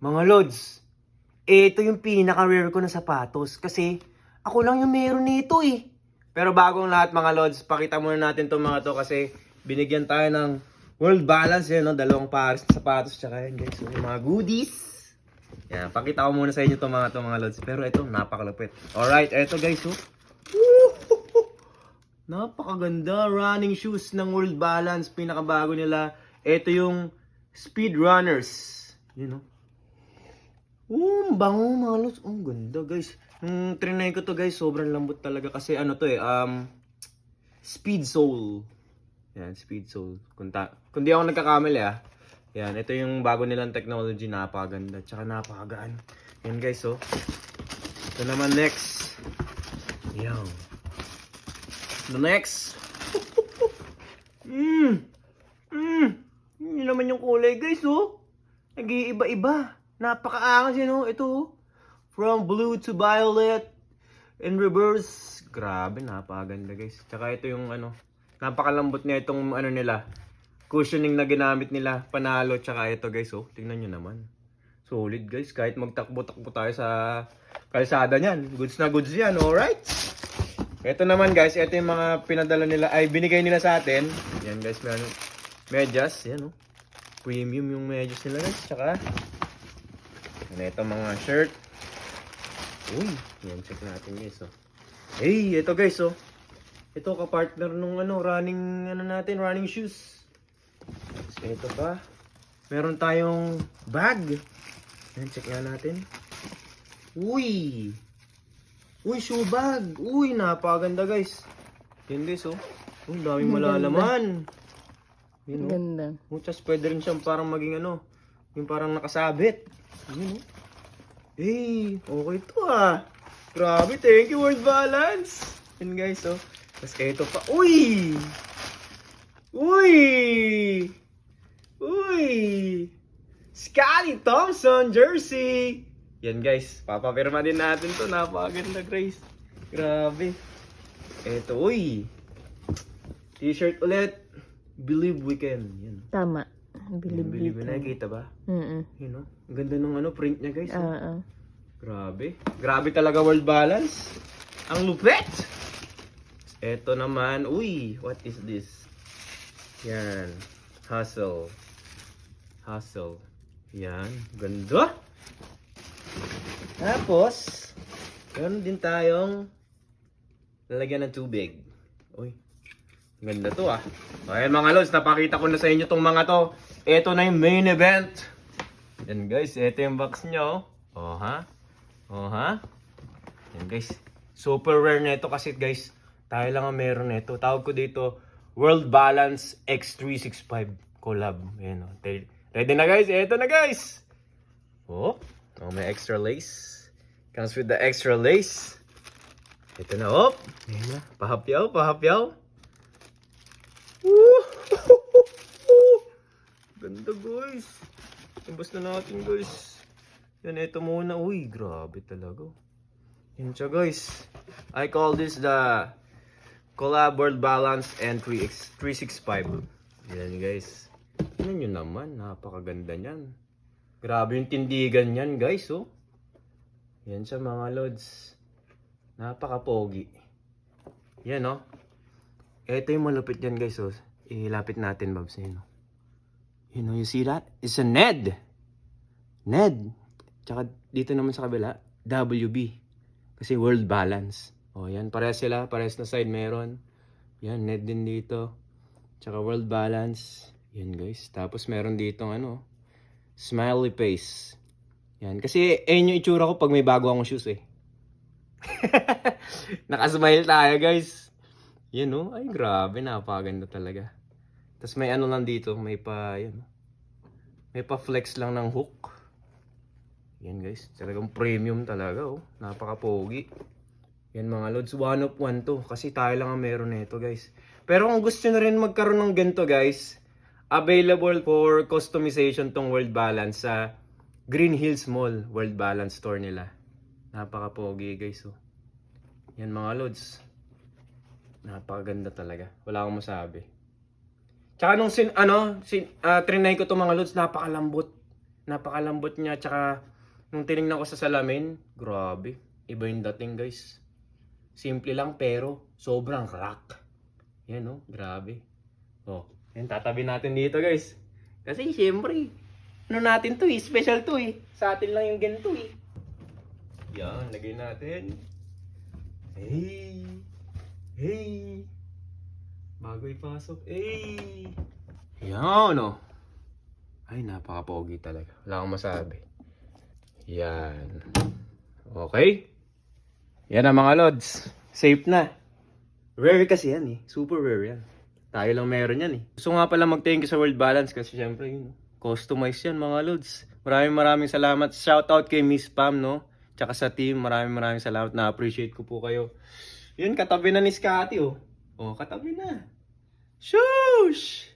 Mga lods, ito yung pinaka-rare ko na sapatos kasi ako lang yung meron nito eh. Pero bagong lahat mga lods, pakita muna natin itong mga to kasi binigyan tayo ng World Balance yan, no? Dalawang pares na sapatos tsaka yan guys, so, yung mga goodies. Yan, pakita ko muna sa inyo itong mga lods. Pero ito, napakalupit. Alright, ito guys, oh. Napakaganda, running shoes ng World Balance, pinakabago nila. Ito yung Speed Runners. You know? Bango mga lods. Ganda guys. Nung trinay ko to guys, sobrang lambot talaga kasi ano to eh, Speed Sole. Yan, Speed Sole. Kung di ako nagkakamali Yan, ito yung bago nilang technology, napakaganda. Tsaka napakagaan. Yan guys, oh. Ito naman next. Yan. The next. Yun naman yung kulay guys, oh. Nag-iiba-iba. Napakaangas yun, oh. Ito, oh. From blue to violet. In reverse. Grabe, napakaganda guys. Tsaka ito yung ano, napakalambot niya itong ano nila. Cushioning na ginamit nila. Panalo. Tsaka ito guys, oh. Tingnan nyo naman. Solid guys. Kahit magtakbo-takbo tayo sa kalsada niyan. Goods na goods yan. Alright. Ito naman guys. Ito yung mga pinadala nila. Ay, binigay nila sa atin. Yan guys. Medyas. Yan, oh. Premium yung medyas nila guys. Tsaka ito mga shirt. Uy, yan, check natin guys, oh. Hey, ito guys, oh. Ito ka-partner nung ano, running shoes. So, ito pa. Meron tayong bag. Yan, check nga natin. Uy, shoe bag. Uy, napakaganda guys. Yan guys, oh. Daming malalaman. Yun, oh. Ganda. Muchas pwede rin siyang parang maging ano, yung parang nakasabit. Yun, oh. Hey, okay to Grabe, thank you World Balance. Yan guys, oh. Tapos ito pa. Uy! Scotty Thompson jersey. Yan guys, papapirma din natin to. Napakaganda guys. Grabe. Ito, uy. T-shirt ulit. Believe we can. Yan. Tama. Believe na, nakikita ba? Mm-mm. You know, ang ganda ng ano, print niya guys. Oo. Grabe. Grabe talaga World Balance. Ang lupit! Ito naman, uy, what is this? Yan. Hustle. Yan. Ganda. Tapos, meron din tayong lalagyan ng tubig. Uy. Ganda to Ayan mga lods, napakita ko na sa inyo tong mga to. Ito na yung main event. Yan guys, ito yung box nyo. Oh ha? Yan guys. Super rare na ito kasi guys, tayo lang ang meron nito. Tawag ko dito, World Balance X365 collab. Ayan, oh. Ready na guys? Ito na guys. May extra lace. Comes with the extra lace. Ito na, Ayan na. Pahapyaw. Ganda guys. Imbas na natin guys. Yan, ito muna. Uy, grabe talaga. Yan siya guys. I call this the Collab World Balance Entry X365. Yan guys. Tingnan nyo naman. Napakaganda niyan. Grabe yung tindigan niyan guys, oh. Yan siya mga lods. Napaka-pogi. Yan, oh. Ito yung malupit yan guys, oh. Ilapit natin, Babs. You know, you see that? It's a Ned. Tsaka dito naman sa kabila, WB. Kasi World Balance. Yan. Parehas sila. Parehas na side meron. Yan. Ned din dito. Tsaka World Balance. Yan guys. Tapos meron dito smiley face. Yan. Kasi yung itsura ko pag may bago akong shoes Nakasmile tayo guys. Yan Ay grabe. Napakaganda talaga. Tapos may ano lang dito. May pa flex lang ng hook. Yan guys. Talagang premium talaga Napaka-pogi. Yan mga lods. One of one to. Kasi tayo lang ang meron nito guys. Pero kung gusto nyo rin magkaroon ng ganito guys, available for customization tong World Balance sa Green Hills Mall World Balance store nila. Napaka-pogi guys Yan mga lods. Napakaganda talaga. Wala akong masabi. Tsaka nung trinay ko itong mga lods, napakalambot. Napakalambot niya, tsaka nung tinignan ko sa salamin, grabe. Iba yung dating, guys. Simple lang pero sobrang rock. Yan, oh, grabe. Oh, yan, tatabi natin dito, guys. Kasi syempre, ano natin to eh, special to eh. Sa atin lang yung ganito eh. Yan, lagay natin. Hey! Hey! Bago ipasok. Hey! Yan, oh. Ay, napaka-pogi talaga. Wala akong masabi. Yan. Okay? Yan ang mga lods. Safe na. Rare kasi yan eh. Super rare yan. Tayo lang meron yan eh. Gusto nga pala mag-thank you sa World Balance kasi syempre yun. Customize yan mga lods. Maraming salamat. Shoutout kay Miss Pam, no? Tsaka sa team. Maraming salamat. Na-appreciate ko po kayo. Yun, katabi na ni Scotty, oh. Oh, katabi na. Shush!